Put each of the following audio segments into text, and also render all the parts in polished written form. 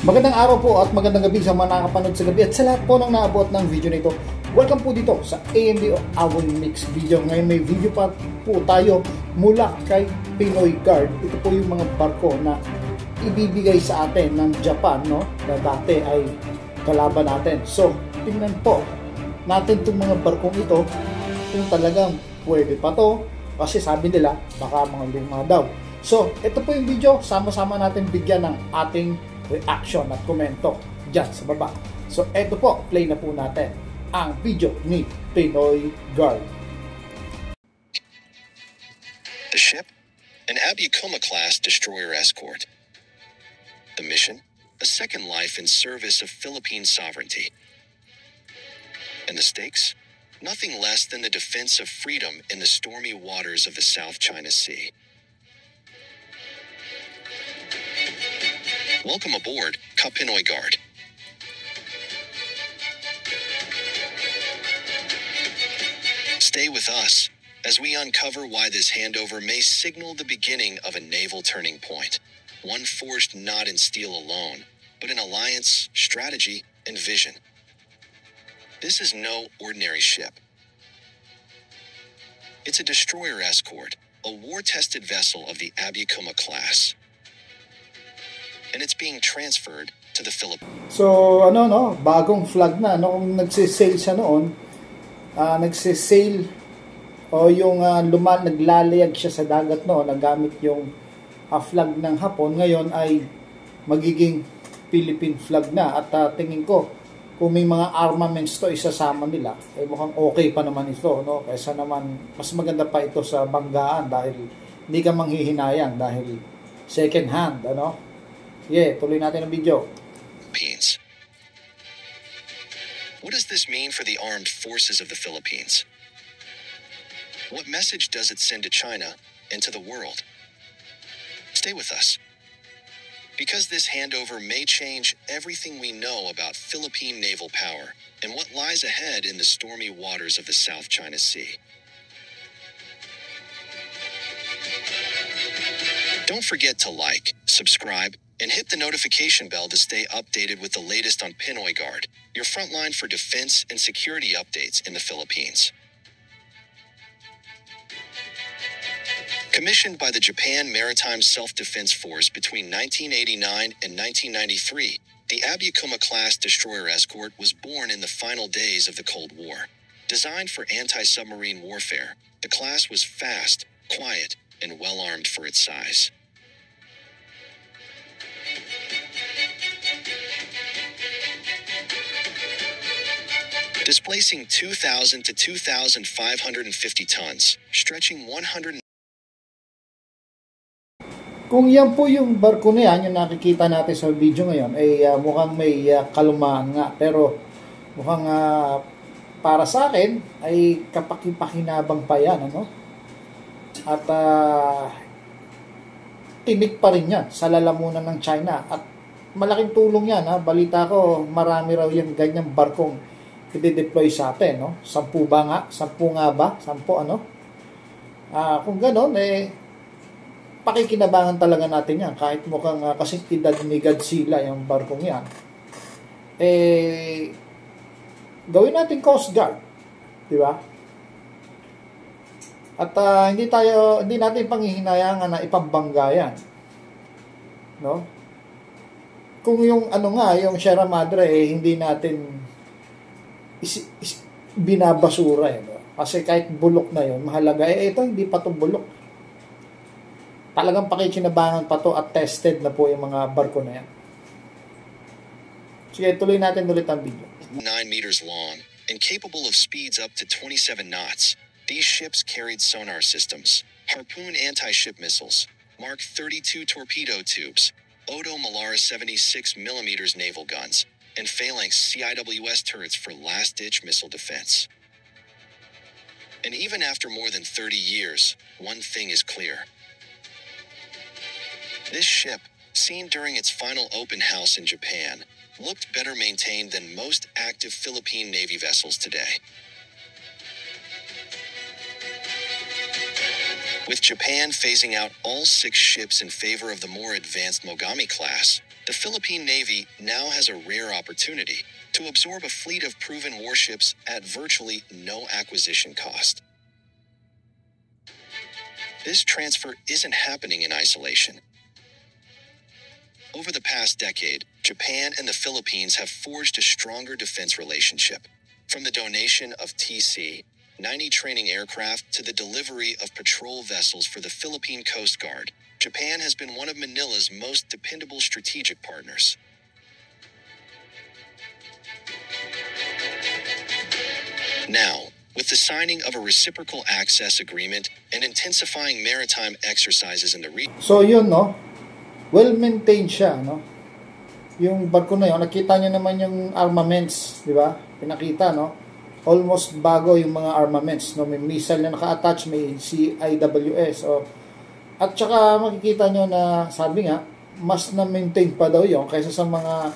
Magandang araw po at magandang gabi sa mga nakapanood sa gabi at sa lahat po ng naabot ng video nito. Welcome po dito sa AMD o Awon Mix video. Ngayon may video pa po tayo mula kay Pinoy Guard. Ito po yung mga barko na ibibigay sa atin ng Japan, no? Na dati ay kalaban natin. So, tingnan po natin itong mga barkong ito kung talagang pwede pa to. Kasi sabi nila, baka mga luma daw. So, ito po yung video. Sama-sama natin bigyan ng ating reaction at komento dyan sa baba. So, eto po, play na po natin ang video ni Pinoy Guard. The ship, an Abiakuma-class destroyer escort. The mission, a second life in service of Philippine sovereignty. And the stakes, nothing less than the defense of freedom in the stormy waters of the South China Sea. Welcome aboard, Pinoy Guard. Stay with us as we uncover why this handover may signal the beginning of a naval turning point, one forged not in steel alone, but in alliance, strategy, and vision. This is no ordinary ship. It's a destroyer escort, a war-tested vessel of the Abiakuma class. And it's being transferred to the Philippines. So, bagong flag na. Kung nagsisail siya noon, nagsisail o yung naglalayag siya sa dagat noon, nagamit yung flag ng Hapon, ngayon ay magiging Philippine flag na. At tingin ko, kung may mga armaments to isasama nila, eh mukhang okay pa naman ito, no? Kaysa naman, mas maganda pa ito sa banggaan dahil hindi ka manghihinayang dahil second hand, ano? Yeah, tuloy natin ang video. What does this mean for the armed forces of the Philippines? What message does it send to China and to the world? Stay with us, because this handover may change everything we know about Philippine naval power and what lies ahead in the stormy waters of the South China Sea. Don't forget to like, subscribe, and hit the notification bell to stay updated with the latest on Pinoy Guard, your frontline for defense and security updates in the Philippines. Commissioned by the Japan Maritime Self-Defense Force between 1989 and 1993, the Abiakuma-class destroyer escort was born in the final days of the Cold War. Designed for anti-submarine warfare, the class was fast, quiet, and well-armed for its size. Displacing 2,000 to 2,550 tons, stretching 100. Kung yan po yung barko na yan, yung nakikita natin sa video ngayon, ay mukhang may kalumaan nga. Pero mukhang para sa akin, ay kapakipakinabang pa yan, ano? At tinik pa rin yan sa lalamunan ng China. At malaking tulong yan, ha? Balita ko, marami raw yung ganyang barkong i-deploy sa atin, no? 10 ba nga? 10 nga ba? 10 ano? Kung gano'n, pakikinabangan talaga natin yan. Kahit mukhang kasing edad ni Godzilla yung barkong yan. Gawin natin Coast Guard. Di ba? At hindi natin panghihinayangan na ipambangga yan. No? Kung yung yung Sierra Madre, hindi natin binabasura yun. Kasi kahit bulok na yun, mahalaga. Ito, hindi pa ito bulok. Talagang pakikinabangan pa to at tested na po yung mga barko na yan. Sige, tuloy natin ulit ang video. 9 meters long and capable of speeds up to 27 knots, these ships carried sonar systems, Harpoon anti-ship missiles, Mark 32 torpedo tubes, Odo Malara 76mm naval guns, and Phalanx CIWS turrets for last-ditch missile defense. And even after more than 30 years, one thing is clear. This ship, seen during its final open house in Japan, looked better maintained than most active Philippine Navy vessels today. With Japan phasing out all 6 ships in favor of the more advanced Mogami class, the Philippine Navy now has a rare opportunity to absorb a fleet of proven warships at virtually no acquisition cost. This transfer isn't happening in isolation. Over the past decade, Japan and the Philippines have forged a stronger defense relationship. From the donation of TC-90 training aircraft to the delivery of patrol vessels for the Philippine Coast Guard, Japan has been one of Manila's most dependable strategic partners. Now, with the signing of a reciprocal access agreement and intensifying maritime exercises in the region. So yun, no? Well-maintained siya, no? Yung barko na yun, nakita nyo naman yung armaments, di ba? Pinakita, no? Almost bago yung mga armaments, no? May missile na naka-attach, may CIWS, at saka makikita nyo na, sabi nga, mas na-maintain pa daw yun kaysa sa mga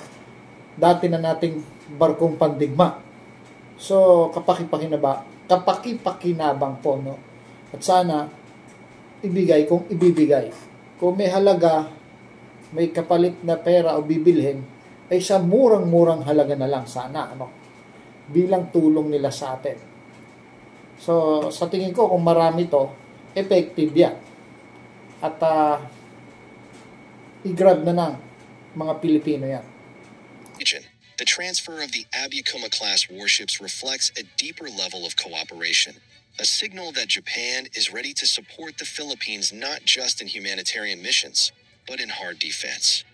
dati na nating barkong pandigma. So, kapakipakinabang po, no? At sana, ibigay kung ibibigay. Kung may halaga, may kapalit na pera o bibilhin, ay sa murang-murang halaga na lang sana, ano? Bilang tulong nila sa atin. So, sa tingin ko, kung marami to, effective yan. At i-grab na ng mga Pilipino yan. The transfer of the Abiykuma-class warships reflects a deeper level of cooperation, a signal that Japan is ready to support the Philippines not just in humanitarian missions, but in hard defense.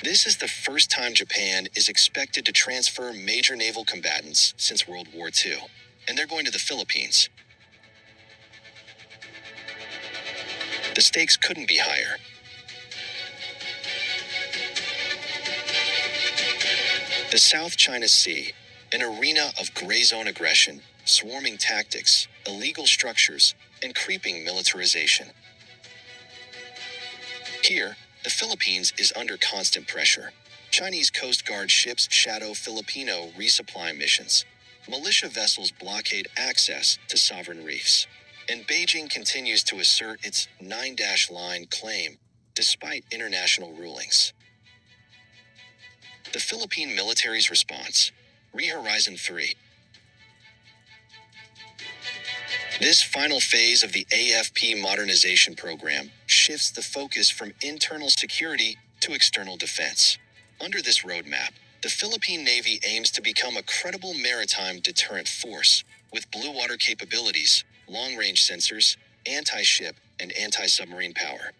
This is the first time Japan is expected to transfer major naval combatants since World War II, and they're going to the Philippines. The stakes couldn't be higher. The South China Sea, an arena of gray zone aggression, swarming tactics, illegal structures, and creeping militarization. Here, the Philippines is under constant pressure. Chinese Coast Guard ships shadow Filipino resupply missions. Militia vessels blockade access to sovereign reefs. And Beijing continues to assert its 9-line claim, despite international rulings. The Philippine military's response, Rehorizon 3. This final phase of the AFP modernization program shifts the focus from internal security to external defense. Under this roadmap, the Philippine Navy aims to become a credible maritime deterrent force with blue water capabilities, long-range sensors, anti-ship, and anti-submarine power.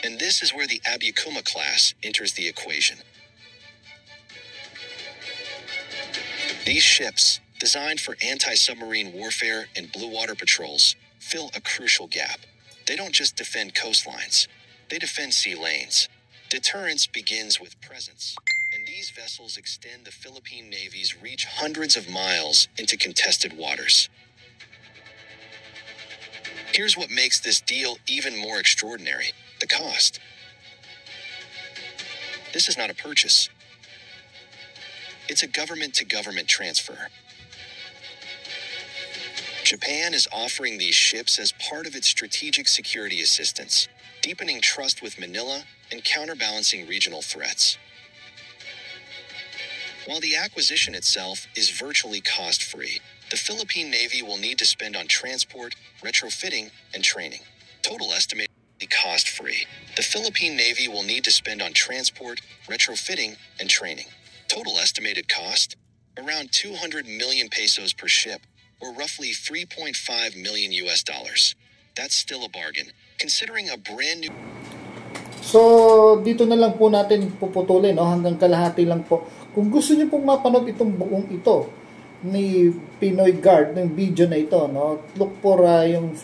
And this is where the Abiykuma class enters the equation. These ships, designed for anti-submarine warfare and blue water patrols, fill a crucial gap. They don't just defend coastlines, they defend sea lanes. Deterrence begins with presence, and these vessels extend the Philippine Navy's reach hundreds of miles into contested waters. Here's what makes this deal even more extraordinary: the cost. This is not a purchase. It's a government-to-government transfer. Japan is offering these ships as part of its strategic security assistance, deepening trust with Manila and counterbalancing regional threats. While the acquisition itself is virtually cost-free, the Philippine Navy will need to spend on transport, retrofitting, and training. Total estimated cost-free. The Philippine Navy will need to spend on transport, retrofitting, and training. Total estimated cost? Around 200 million pesos per ship, or roughly $3.5 million US. That's still a bargain, considering a brand new... So, dito na lang po natin puputulin, no? Hanggang kalahati lang po. Kung gusto niyo pong mapanood itong buong ito ni Pinoy Guard, ng video na ito, no? Look for yung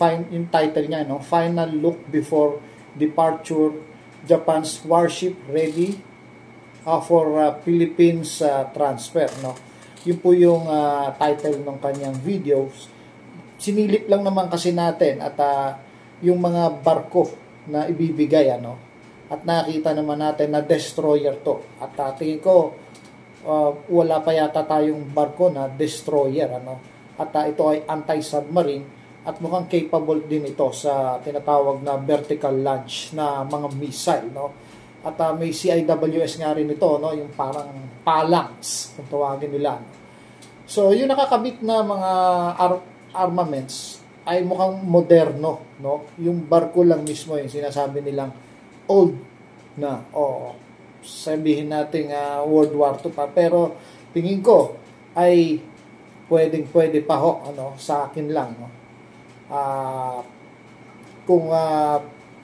title niya, no? Final Look Before Departure, Japan's Warship Ready for Philippines Transfer, no? Yun po yung title ng kanyang videos. Sinilip lang naman kasi natin at yung mga barko na ibibigay, ano? At nakita naman natin na destroyer to. At tingin ko, wala pa yata tayong barko na destroyer, ano? At ito ay anti-submarine at mukhang capable din ito sa tinatawag na vertical launch na mga missile, no? At may CIWS nga rin ito, no? Yung parang phalanx kung tawagin nila. So yung nakakabit na mga armaments ay mukhang moderno, no? Yung barko lang mismo yung sinasabi nilang old na, o sabihin natin World War II pa, pero tingin ko ay pwede pa ho, ano, sa akin lang, no? Kung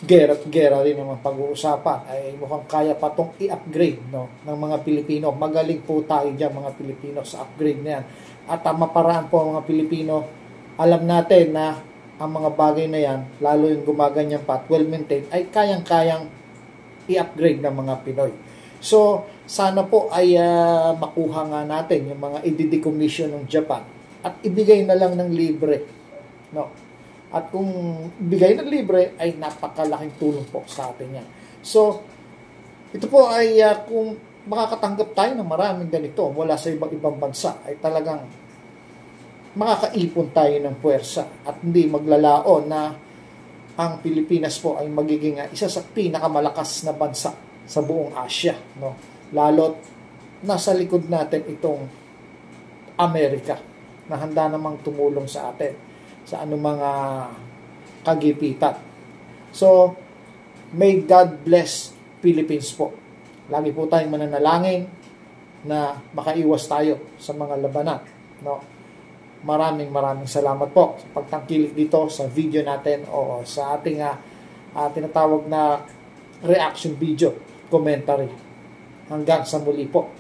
gera rin naman pag-uusapan, ay mukhang kaya pa itong i-upgrade, no, ng mga Pilipino. Magaling po tayo dyan, mga Pilipino, sa upgrade na yan. At maparaan po ang mga Pilipino, alam natin na ang mga bagay na yan, lalo yung gumaganyan pa at well-maintained, ay kayang-kayang i-upgrade ng mga Pinoy. So, sana po ay makuha nga natin yung mga i-decommission ng Japan at ibigay na lang ng libre, no? At kung bigay ng libre, ay napakalaking tulong po sa atin yan. So, ito po ay kung makakatanggap tayo ng maraming ganito mula sa ibang bansa, ay talagang makakaipon tayo ng puwersa at hindi maglalaon na ang Pilipinas po ay magiging isa sa pinakamalakas na bansa sa buong Asia, no? Lalo't nasa likod natin itong Amerika na handa namang tumulong sa atin sa anumang kagipitan. So, may God bless Philippines po. Lagi po tayong mananalangin na makaiwas tayo sa mga labanan, no? Maraming salamat po sa pagtangkilik dito sa video natin o sa ating tinatawag na reaction video, commentary. Hanggang sa muli po.